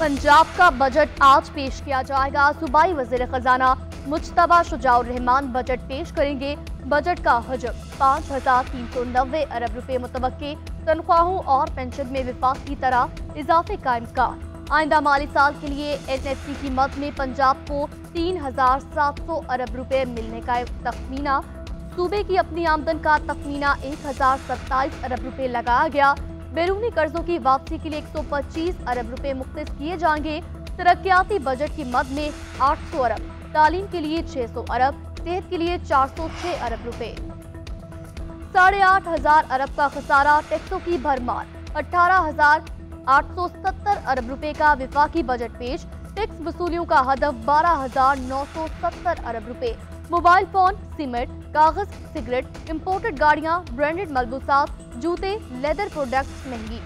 पंजाब का बजट आज पेश किया जाएगा। सूबाई वज़ीर खजाना मुज्तबा शुजाउर रहमान बजट पेश करेंगे। बजट का हजम 5,390 अरब रुपए मुतवक्के। तनख्वाहों और पेंशन में विफाक की तरह इजाफे का इम्कान। आइंदा माली साल के लिए NFC की मद में पंजाब को 3,700 अरब रुपए मिलने का तखमीना। सूबे की अपनी आमदन का तखमीना 1,027 अरब रुपए लगाया गया। बैरूनी कर्जों की वापसी के लिए 125 अरब रुपए मुख्तस किए जाएंगे। तरक्याती बजट की मद में 800 अरब, तालीम के लिए 600 अरब, सेहत के लिए 406 अरब रुपए। 8,500 अरब का खसारा, टैक्सों की भरमार। 18,870 अरब रुपए का विफाकी बजट पेश। टैक्स वसूलियों का हदफ 12,970 अरब रुपए। मोबाइल फोन, सीमेंट, कागज, सिगरेट, इंपोर्टेड गाड़ियां, ब्रांडेड मलबूसात, जूते, लेदर प्रोडक्ट्स महंगी।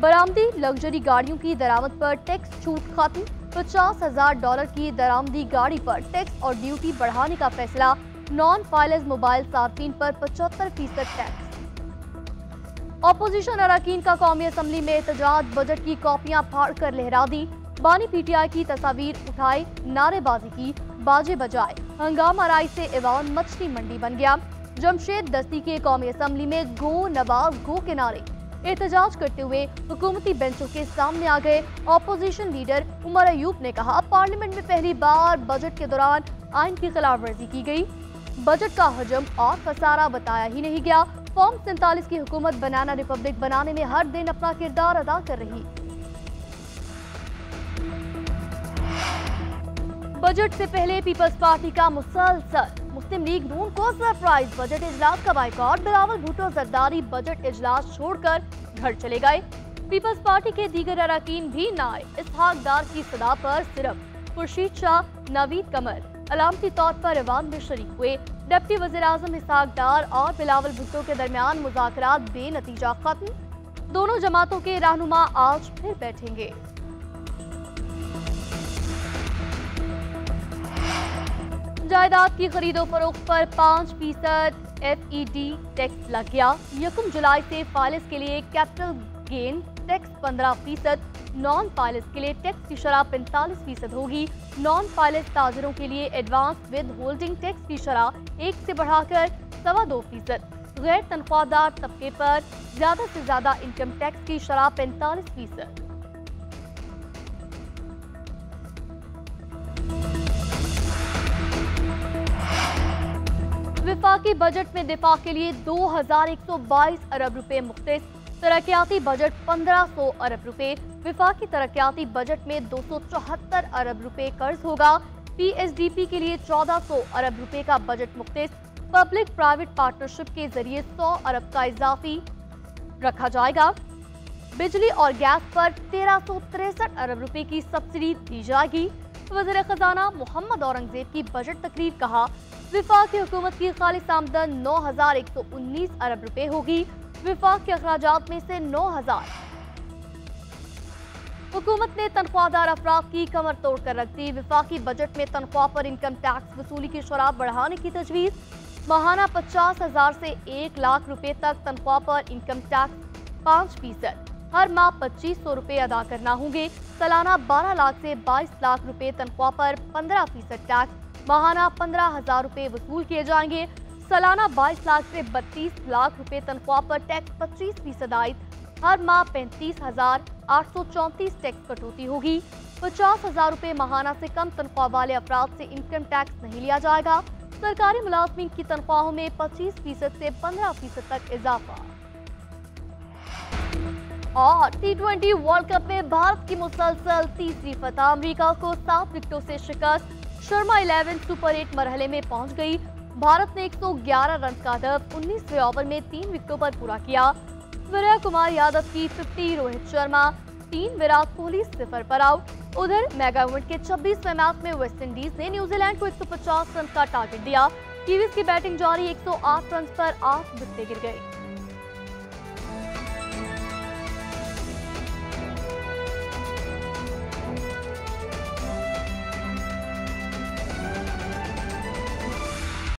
बरामदी लग्जरी गाड़ियों की दरामद पर टैक्स छूट खत्म। $50,000 की दरामदी गाड़ी पर टैक्स और ड्यूटी बढ़ाने का फैसला। नॉन फाइलेज मोबाइल सार्फिन पर 75% टैक्स। ऑपोजिशन अरकान का कौमी असम्बली में एहतजाज। बजट की कॉपियां फाड़ कर लहरा दी। बानी PTI की तस्वीर उठाई, नारेबाजी की, बाजे बजाए। हंगामा राय से ऐवान मछली मंडी बन गया। जमशेद दस्ती के कौमी असम्बली में गो नवाज गो के नारे। एहतजाज करते हुए हुकूमती बेंचों के सामने आ गए ऑपोजिशन लीडर उमर अयूब ने कहा, पार्लियामेंट में पहली बार बजट के दौरान आइन की खिलाफ वर्जी की गई। बजट का हजम और खसारा बताया ही नहीं गया। फॉर्म 47 की हुकूमत बनाना रिपब्लिक बनाने में हर दिन अपना किरदार अदा कर रही। बजट से पहले पीपल्स पार्टी का मुसलसल। मुस्लिम लीग नून को सरप्राइज। बजट इजलास का बाइकॉट। बिलावल भुट्टो जरदारी बजट इजलास छोड़कर घर चले गए। पीपल्स पार्टी के दीगर अरकान भी न आए। इसहाक डार की सदा पर सिर्फ खुर्शीद शाह, नवीद कमर अलामती तौर पर ऐवान में शरीक हुए। डिप्टी वज़ीर आज़म इसहाक डार और बिलावल भुट्टो के दरमियान मुज़ाकरात बेनतीजा खत्म। दोनों जमातों के रहनुमा आज फिर बैठेंगे। जायदाद की खरीदो फरोख्त पर 5% FED टैक्स लग गया। 1 जुलाई से फाइलिस के लिए capital gain tax 15%, non Phyllis के लिए टैक्स की शरह 45% होगी। नॉन फाइलिस ताजरों के लिए एडवांस विद होल्डिंग टैक्स की शरह 1 से बढ़ाकर 2.25%। गैर तनख्वाहदार तबके पर ज्यादा से ज्यादा इनकम टैक्स की शरह 45%। विफाकी बजट में दिफा के लिए 2,122 अरब रुपए मुख्तस। तरक्याती बजट 1,500 अरब रुपए। विफाकी तरक्याती बजट में 274 अरब रुपए कर्ज होगा। PSDP के लिए 1,400 अरब रुपए का बजट मुख्तस। पब्लिक प्राइवेट पार्टनरशिप के जरिए 100 अरब का इजाफी रखा जाएगा। बिजली और गैस पर 1,363 अरब रुपए की सब्सिडी दी जाएगी। वज़ीर खजाना मोहम्मद औरंगजेब की बजट तकरीर। कहा, विफाक हुकूमत की खालिस आमदन 9,119 अरब रुपए होगी। विफाक के अखराजात में से 9,000 हुकूमत ने तनख्वाहदार अफराद की कमर तोड़ कर रख दी। विफाकी बजट में तनख्वाह पर इनकम टैक्स वसूली की शरह बढ़ाने की तजवीज़। माहाना 50,000 से 1 लाख रुपए तक तनख्वाह पर इनकम टैक्स 5%। हर माह 2,500 रुपए अदा करना होंगे। सालाना 12 लाख से 22 लाख रुपए तनख्वाह पर 15% टैक्स। माहाना 15,000 रुपए वसूल किए जाएंगे। सालाना 22 लाख से 32 लाख रुपए तनख्वाह पर टैक्स 25% आयद। हर माह 35,834 टैक्स कटौती होगी। 50,000 रुपए माहाना से कम तनख्वाह वाले अफराद से इनकम टैक्स नहीं लिया जाएगा। सरकारी मुलाजमीन की तनख्वाहों में 25% से 15% तक इजाफा। और T20 वर्ल्ड कप में भारत की मुसलसल तीसरी फतह। अमेरिका को 7 विकेटों से शिकस्त। शर्मा 11 सुपर 8 मरहले में पहुंच गई। भारत ने 111 रन का हदफ 19वें ओवर में 3 विकेटों पर पूरा किया। सूर्य कुमार यादव की 50, रोहित शर्मा 3, विराट कोहली 0 पर आउट। उधर मेगा इवेंट के 26वें मैच में वेस्टइंडीज ने न्यूजीलैंड को 150 रन का टारगेट दिया। कीवीज की बैटिंग जारी। 108 रन पर 8 विकेटें गिर गई।